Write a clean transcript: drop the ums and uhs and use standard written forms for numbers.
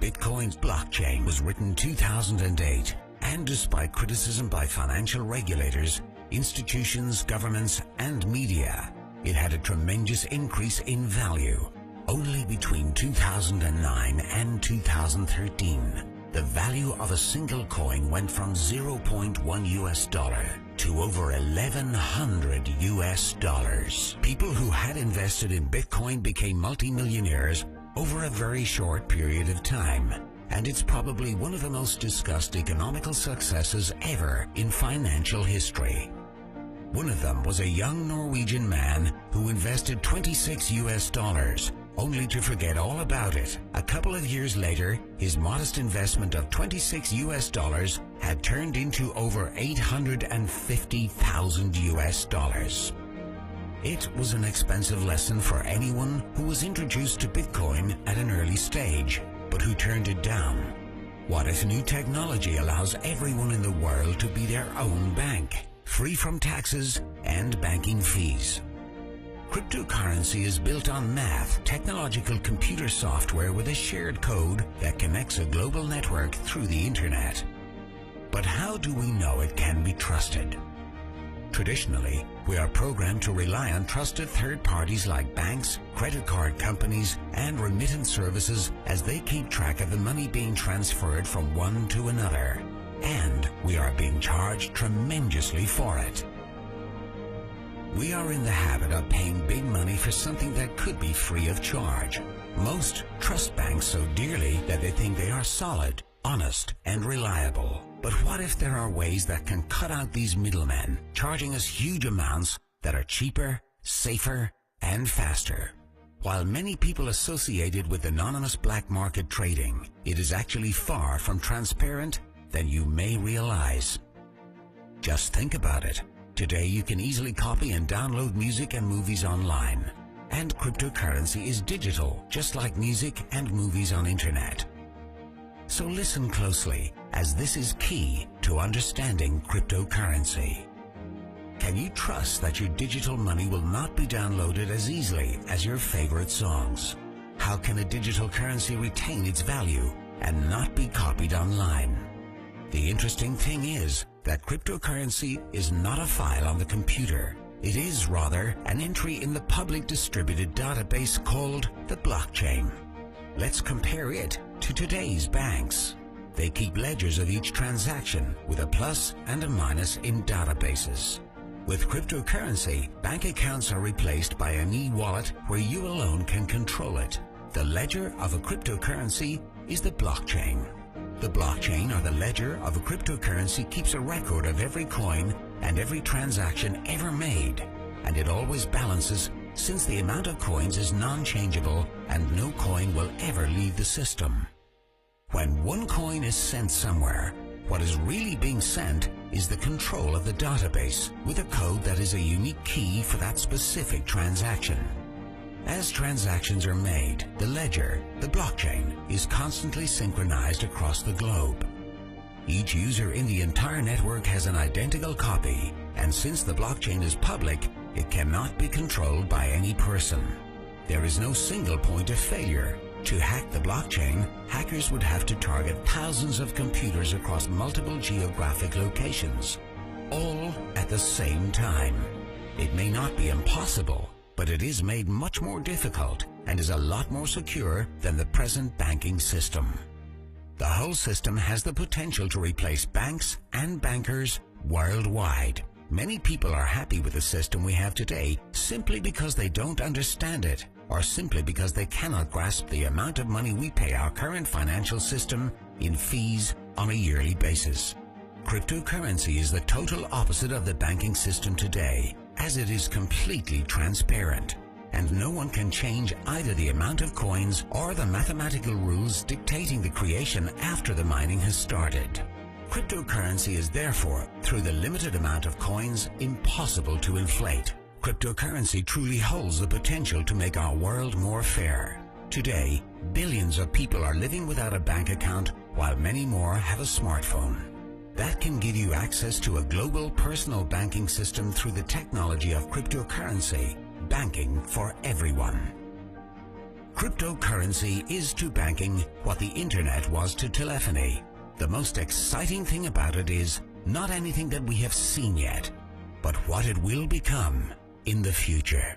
Bitcoin's blockchain was written 2008, and despite criticism by financial regulators, institutions, governments, and media, it had a tremendous increase in value. Only between 2009 and 2013, the value of a single coin went from $0.1 to over $1,100. People who had invested in Bitcoin became multimillionaires over a very short period of time, and it's probably one of the most discussed economical successes ever in financial history. One of them was a young Norwegian man who invested $26, only to forget all about it. A couple of years later, his modest investment of $26 had turned into over $850,000. It was an expensive lesson for anyone who was introduced to Bitcoin at an early stage, but who turned it down. What if new technology allows everyone in the world to be their own bank, free from taxes and banking fees? Cryptocurrency is built on math, technological computer software with a shared code that connects a global network through the internet. But how do we know it can be trusted? Traditionally, we are programmed to rely on trusted third parties like banks, credit card companies, and remittance services as they keep track of the money being transferred from one to another. And we are being charged tremendously for it. We are in the habit of paying big money for something that could be free of charge. Most trust banks so dearly that they think they are solid, honest, and reliable. But what if there are ways that can cut out these middlemen, charging us huge amounts that are cheaper, safer, and faster? While many people associate it with anonymous black market trading, it is actually far from transparent than you may realize. Just think about it. Today you can easily copy and download music and movies online. And cryptocurrency is digital, just like music and movies on internet. So listen closely, as this is key to understanding cryptocurrency. Can you trust that your digital money will not be downloaded as easily as your favorite songs? How can a digital currency retain its value and not be copied online? The interesting thing is that cryptocurrency is not a file on the computer. It is rather an entry in the public distributed database called the blockchain. Let's compare it to today's banks. They keep ledgers of each transaction with a plus and a minus in databases. With cryptocurrency, bank accounts are replaced by an e-wallet where you alone can control it. The ledger of a cryptocurrency is the blockchain. The blockchain, or the ledger of a cryptocurrency, keeps a record of every coin and every transaction ever made, and it always balances since the amount of coins is non-changeable and no coin will ever leave the system. When one coin is sent somewhere, what is really being sent is the control of the database with a code that is a unique key for that specific transaction. As transactions are made, the ledger, the blockchain, is constantly synchronized across the globe. Each user in the entire network has an identical copy, and since the blockchain is public, it cannot be controlled by any person. There is no single point of failure. To hack the blockchain, hackers would have to target thousands of computers across multiple geographic locations, all at the same time. It may not be impossible, but it is made much more difficult and is a lot more secure than the present banking system. The whole system has the potential to replace banks and bankers worldwide. Many people are happy with the system we have today simply because they don't understand it, or simply because they cannot grasp the amount of money we pay our current financial system in fees on a yearly basis. Cryptocurrency is the total opposite of the banking system today, as it is completely transparent, and no one can change either the amount of coins or the mathematical rules dictating the creation after the mining has started. Cryptocurrency is therefore, through the limited amount of coins, impossible to inflate. Cryptocurrency truly holds the potential to make our world more fair. Today, billions of people are living without a bank account, while many more have a smartphone. That can give you access to a global personal banking system through the technology of cryptocurrency, banking for everyone. Cryptocurrency is to banking what the internet was to telephony. The most exciting thing about it is not anything that we have seen yet, but what it will become in the future.